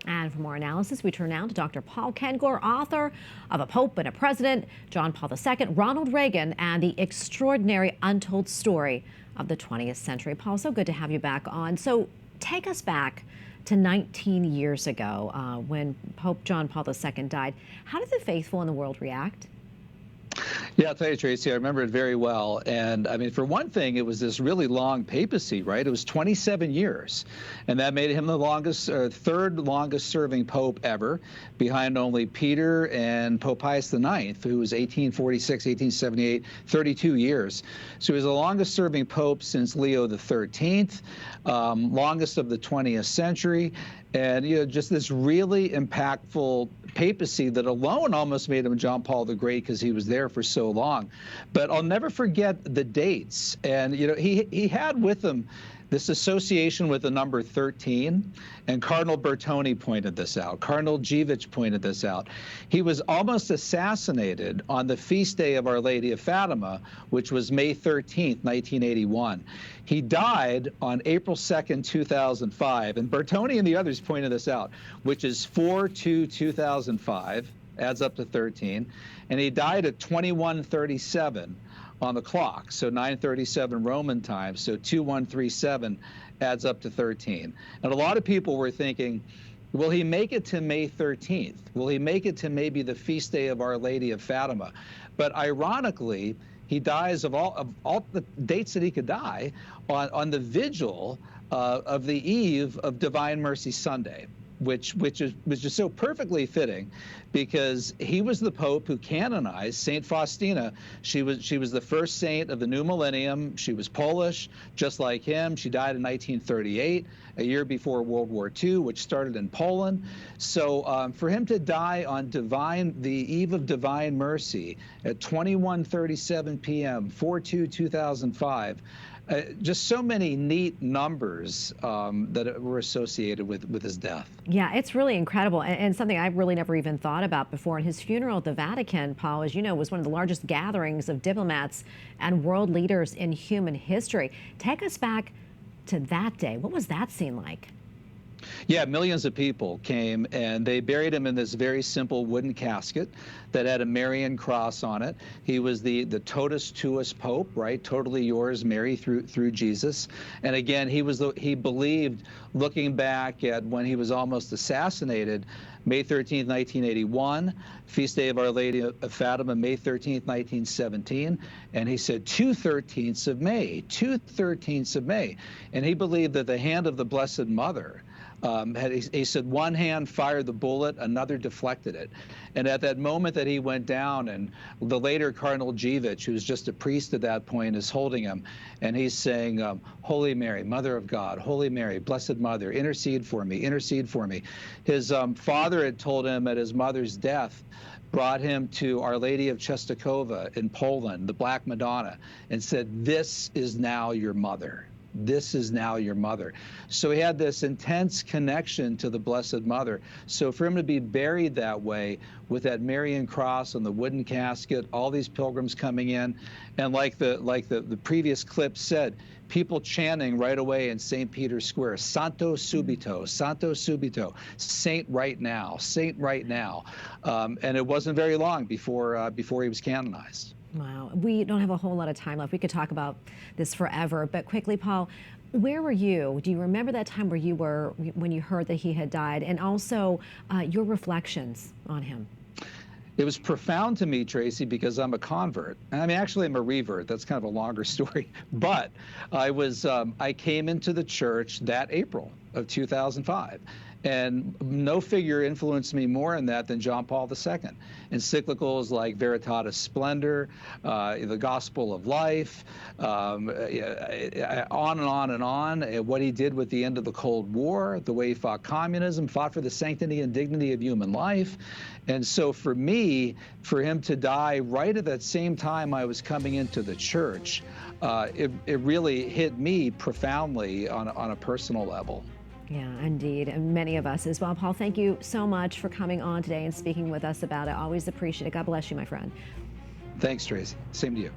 And for more analysis, we turn now to Dr. Paul Kengor, author of A Pope and a President, John Paul II, Ronald Reagan, and the Extraordinary Untold Story of the 20th Century. Paul, so good to have you back on. So take us back to 19 years ago when Pope John Paul II died. How did the faithful in the world react? Yeah, I'll tell you, Tracy, I remember it very well. And I mean, for one thing, it was this really long papacy, right? It was 27 years. And that made him the longest, third longest serving pope ever, behind only Peter and Pope Pius IX, who was 1846, 1878, 32 years. So he was the longest serving pope since Leo XIII, longest of the 20th century. And, you know, just this really impactful papacy that alone almost made him John Paul the Great because he was there for so long. But I'll never forget the dates. And, you know, he had with him this association with the number 13, and Cardinal Bertone pointed this out. Cardinal Givich pointed this out. He was almost assassinated on the feast day of Our Lady of Fatima, which was May 13th, 1981. He died on April 2nd, 2005, and Bertone and the others pointed this out, which is 4/2/2005, adds up to 13, and he died at 21:37 on the clock, so 9:37 Roman time, so 2137 adds up to 13. And a lot of people were thinking, will he make it to May 13th? Will he make it to maybe the feast day of Our Lady of Fatima? But ironically, he dies of all the dates that he could die on the vigil of the eve of Divine Mercy Sunday, which was just so perfectly fitting, because he was the Pope who canonized Saint Faustina. She was the first saint of the new millennium. She was Polish, just like him. She died in 1938, a year before World War II, which started in Poland. So for him to die on the eve of Divine Mercy at 21:37 p.m., 4/2/2005. Just so many neat numbers that were associated with his death. Yeah, it's really incredible, and something I really never even thought about before. And his funeral at the Vatican, Paul, as you know, was one of the largest gatherings of diplomats and world leaders in human history. Take us back to that day. What was that scene like? Yeah, millions of people came, and they buried him in this very simple wooden casket that had a Marian cross on it. He was the totus tuus Pope, right? Totally yours, Mary, through Jesus. And again, he believed, looking back at when he was almost assassinated, May 13th, 1981, feast day of Our Lady of Fatima, May 13th, 1917, and he said 2/13ths of May, 2/13ths of May, and he believed that the hand of the Blessed Mother. He said one hand fired the bullet, another deflected it. And at that moment that he went down, and the later Cardinal Givich, who's just a priest at that point, is holding him, and he's saying, Holy Mary, Mother of God, Holy Mary, Blessed Mother, intercede for me, intercede for me. His father had told him at his mother's death, brought him to Our Lady of Częstochowa in Poland, the Black Madonna, and said, this is now your mother. This is now your mother. So he had this intense connection to the Blessed Mother. So for him to be buried that way with that Marian cross on the wooden casket, all these pilgrims coming in, and like the previous clip said, people chanting right away in St. Peter's Square, Santo Subito, Santo Subito, Saint right now, Saint right now. And it wasn't very long before he was canonized. Wow. We don't have a whole lot of time left. We could talk about this forever, but quickly, Paul, where were you? Do you remember that time where you were when you heard that he had died, and also your reflections on him? It was profound to me, Tracy, because I'm a convert. I mean, actually, I'm a revert. That's kind of a longer story. But I came into the church that April of 2005. And no figure influenced me more in that than John Paul II. Encyclicals like Veritatis Splendor, the Gospel of Life, on and on and on. What he did with the end of the Cold War, the way he fought communism, fought for the sanctity and dignity of human life. And so for me, for him to die right at that same time I was coming into the church, it really hit me profoundly on a personal level. Yeah, indeed, and many of us as well. Paul, thank you so much for coming on today and speaking with us about it. Always appreciate it. God bless you, my friend. Thanks, Tracy. Same to you.